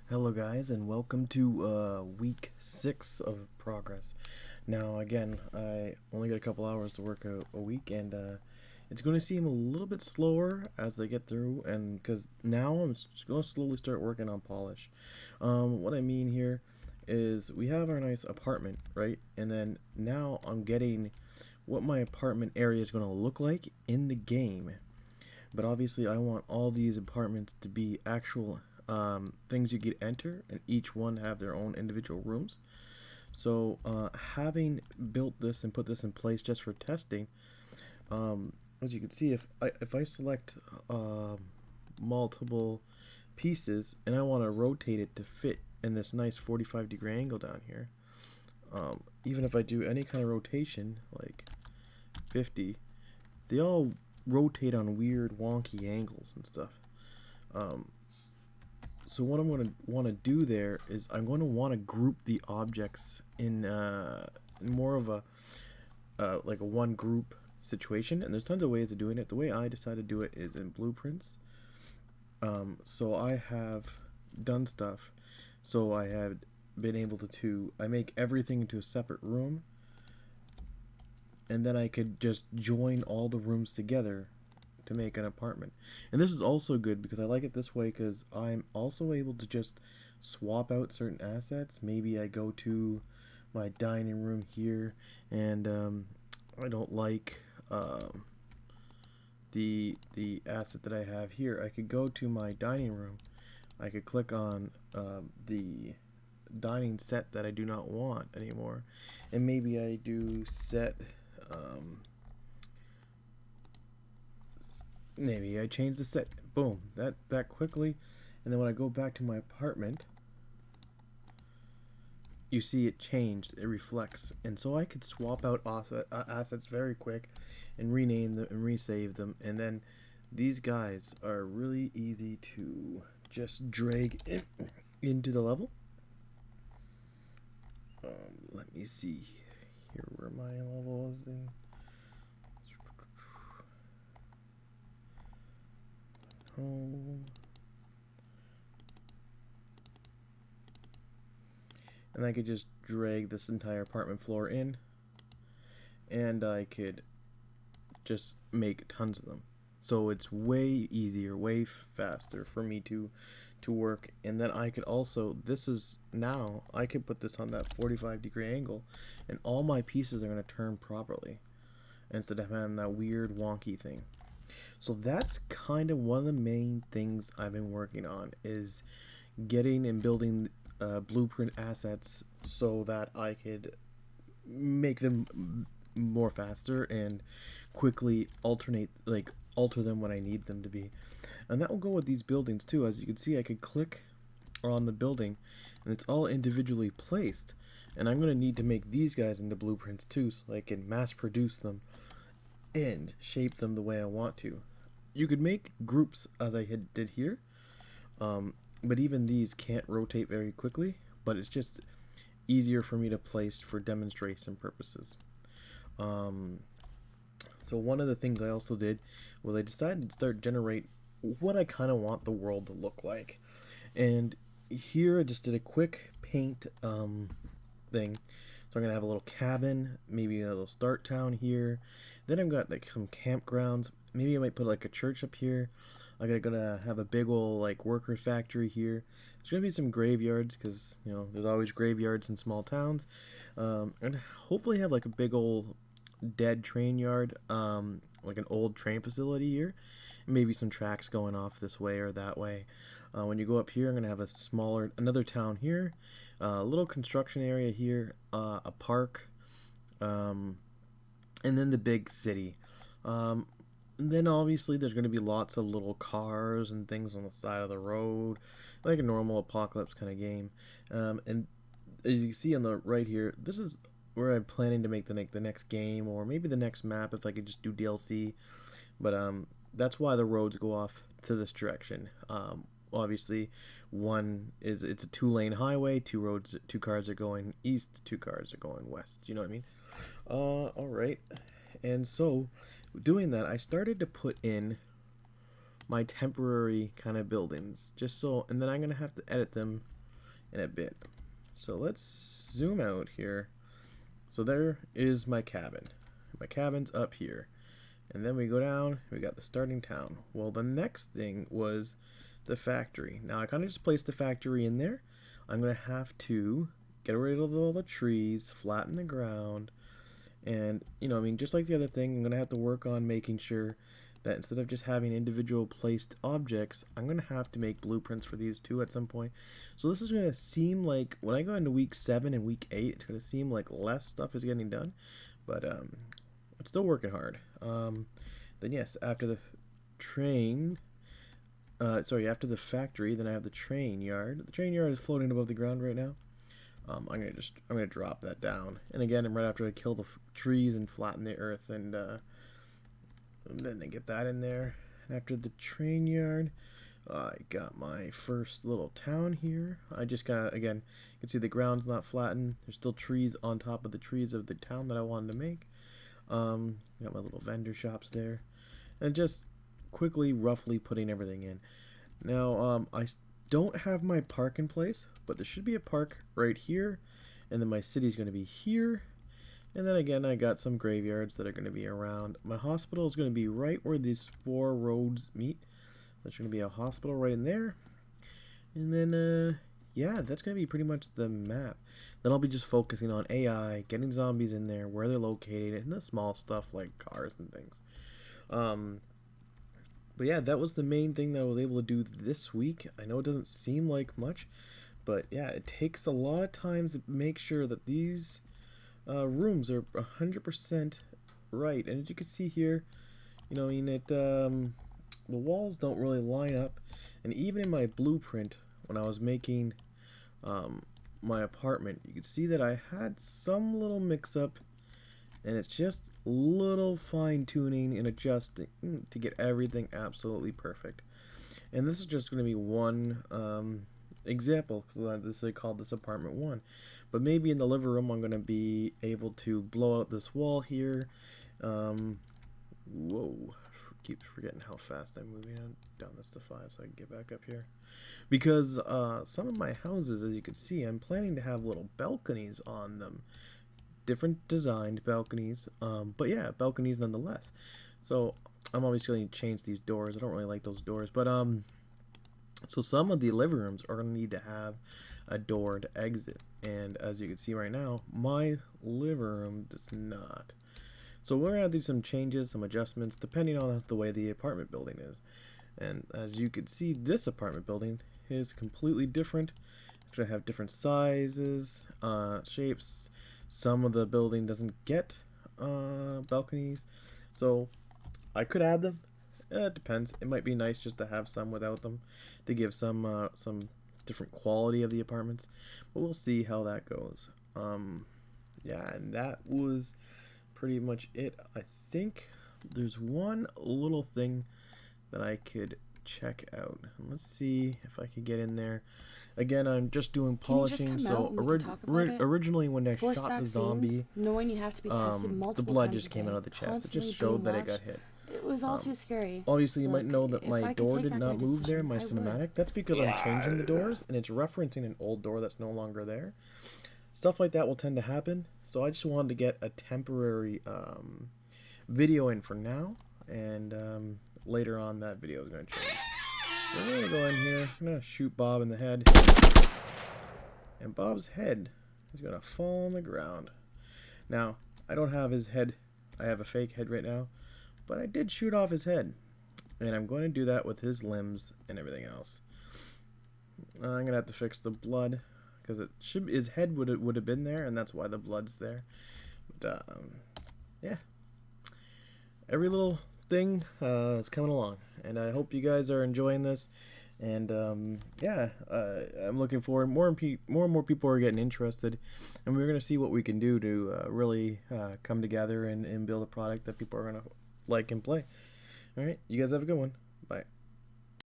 Hello guys and welcome to week 6 of progress. Now again, I only got a couple hours to work a week and it's going to seem a little bit slower as I get through, and because now I'm going to slowly start working on polish. What I mean here is we have our nice apartment, right? And then now I'm getting what my apartment area is going to look like in the game. But obviously I want all these apartments to be actual things you could enter, and each one have their own individual rooms. So having built this and put this in place just for testing, as you can see, if I select multiple pieces and I want to rotate it to fit in this nice 45-degree angle down here, even if I do any kind of rotation like 50, they all rotate on weird wonky angles and stuff. Um, so what I'm going to want to do there is I'm going to want to group the objects in more of a like a one group situation, and there's tons of ways of doing it. The way I decided to do it is in blueprints. So I have done stuff. So I have been able to I make everything into a separate room, and then I could just join all the rooms together to make an apartment. And this is also good because I like it this way because I'm also able to just swap out certain assets. Maybe I go to my dining room here and I don't like the asset that I have here. I could go to my dining room. I could click on the dining set that I do not want anymore, and maybe I do set um, maybe I change the set. Boom, that quickly. And then when I go back to my apartment, you see it changed. It reflects, and so I could swap out assets very quick, and rename them and resave them. And then these guys are really easy to just drag into the level. Let me see here where my level is in. Home. And I could just drag this entire apartment floor in, and I could just make tons of them. So it's way easier, way faster for me to work. And then I could also, this is now, I could put this on that 45-degree angle, and all my pieces are going to turn properly instead of having that weird wonky thing. So that's kind of one of the main things I've been working on, is getting and building blueprint assets so that I could make them more faster and quickly alter them when I need them to be. And that will go with these buildings too. As you can see, I could click on the building and it's all individually placed, and I'm going to need to make these guys into blueprints too, so I can mass produce them and shape them the way I want to. You could make groups as I did here, but even these can't rotate very quickly, but it's just easier for me to place for demonstration purposes. Um, so one of the things I also did was I decided to start generate what I kind of want the world to look like. And here I just did a quick paint thing. So I'm gonna have a little cabin, maybe a little start town here. Then I've got like some campgrounds. Maybe I might put like a church up here. I'm gonna have a big old like worker factory here. There's gonna be some graveyards because there's always graveyards in small towns. And hopefully have like a big old dead train yard, like an old train facility here. Maybe some tracks going off this way or that way. When you go up here, I'm gonna have another town here, a little construction area here, a park, and then the big city. And then obviously there's going to be lots of little cars and things on the side of the road, like a normal apocalypse kind of game. And as you can see on the right here, this is where I'm planning to make the next game, or maybe the next map if I could just do DLC. But that's why the roads go off to this direction. Obviously, it's a 2-lane highway. Two cars are going east, two cars are going west. You know what I mean? All right. And so, doing that, I started to put in my temporary kind of buildings, just so, and then I'm gonna have to edit them in a bit. So let's zoom out here. So there is my cabin. My cabin's up here. And then we go down, we got the starting town. Well, the next thing was the factory. Now I kind of just placed the factory in there. I'm going to have to get rid of all the trees, flatten the ground, and, you know, I mean, just like the other thing, I'm going to have to work on making sure that instead of just having individual placed objects, I'm going to have to make blueprints for these too at some point. So this is going to seem like, when I go into week 7 and week 8, it's going to seem like less stuff is getting done, but I'm still working hard. Then yes, after the train, after the factory, then I have the train yard. The train yard is floating above the ground right now. I'm gonna drop that down, and again, right after I kill the trees and flatten the earth, and then I get that in there. And after the train yard, I got my first little town here. I just got, again, you can see the ground's not flattened. There's still trees on top of the trees of the town that I wanted to make. Got my little vendor shops there, and just quickly, roughly putting everything in. Now, I don't have my park in place, but there should be a park right here, and then my city's going to be here, and then again I got some graveyards that are going to be around. My hospital is going to be right where these 4 roads meet. There's going to be a hospital right in there, and then yeah, that's going to be pretty much the map. Then I'll be just focusing on AI, getting zombies in there, where they're located, and the small stuff like cars and things. But yeah, that was the main thing that I was able to do this week. I know it doesn't seem like much, but yeah, it takes a lot of time to make sure that these rooms are 100% right. And as you can see here, you know, the walls don't really line up. And even in my blueprint, when I was making my apartment, you could see that I had some little mix-up. And it's just little fine-tuning and adjusting to get everything absolutely perfect. And this is just going to be one example, because this is called this apartment 1. But maybe in the living room, I'm going to be able to blow out this wall here. Whoa, keep forgetting how fast I'm moving down this to 5 so I can get back up here. Because some of my houses, as you can see, I'm planning to have little balconies on them. Different designed balconies, but yeah, balconies nonetheless. So I'm obviously going to change these doors. I don't really like those doors, but so some of the living rooms are going to need to have a door to exit, and as you can see right now, my living room does not. So we're going to do some changes, some adjustments, depending on the way the apartment building is. And as you can see, this apartment building is completely different. It's going to have different sizes, shapes. Some of the building doesn't get balconies, so I could add them. It depends. It might be nice just to have some without them to give some different quality of the apartments, but we'll see how that goes. Yeah, and that was pretty much it. I think there's one little thing that I could check out. Let's see if I can get in there. Again, I'm just doing polishing. So originally when I shot the zombie, knowing you have to be tested the blood just came out of the chest. It just showed that it got hit. It was all too scary. Obviously, you might know that my door did not move there, my cinematic. That's because I'm changing the doors, and it's referencing an old door that's no longer there. Stuff like that will tend to happen. So I just wanted to get a temporary video in for now, and later on that video is going to change. We're going to go in here, I'm going to shoot Bob in the head, and Bob's head is going to fall on the ground. Now, I don't have his head, I have a fake head right now, but I did shoot off his head, and I'm going to do that with his limbs and everything else. I'm going to have to fix the blood, because his head would have been there, and that's why the blood's there. But, yeah. Every little thing is coming along, and I hope you guys are enjoying this. And yeah, I'm looking forward. More and more people are getting interested, and we're gonna see what we can do to really come together and build a product that people are gonna like and play. All right, you guys have a good one.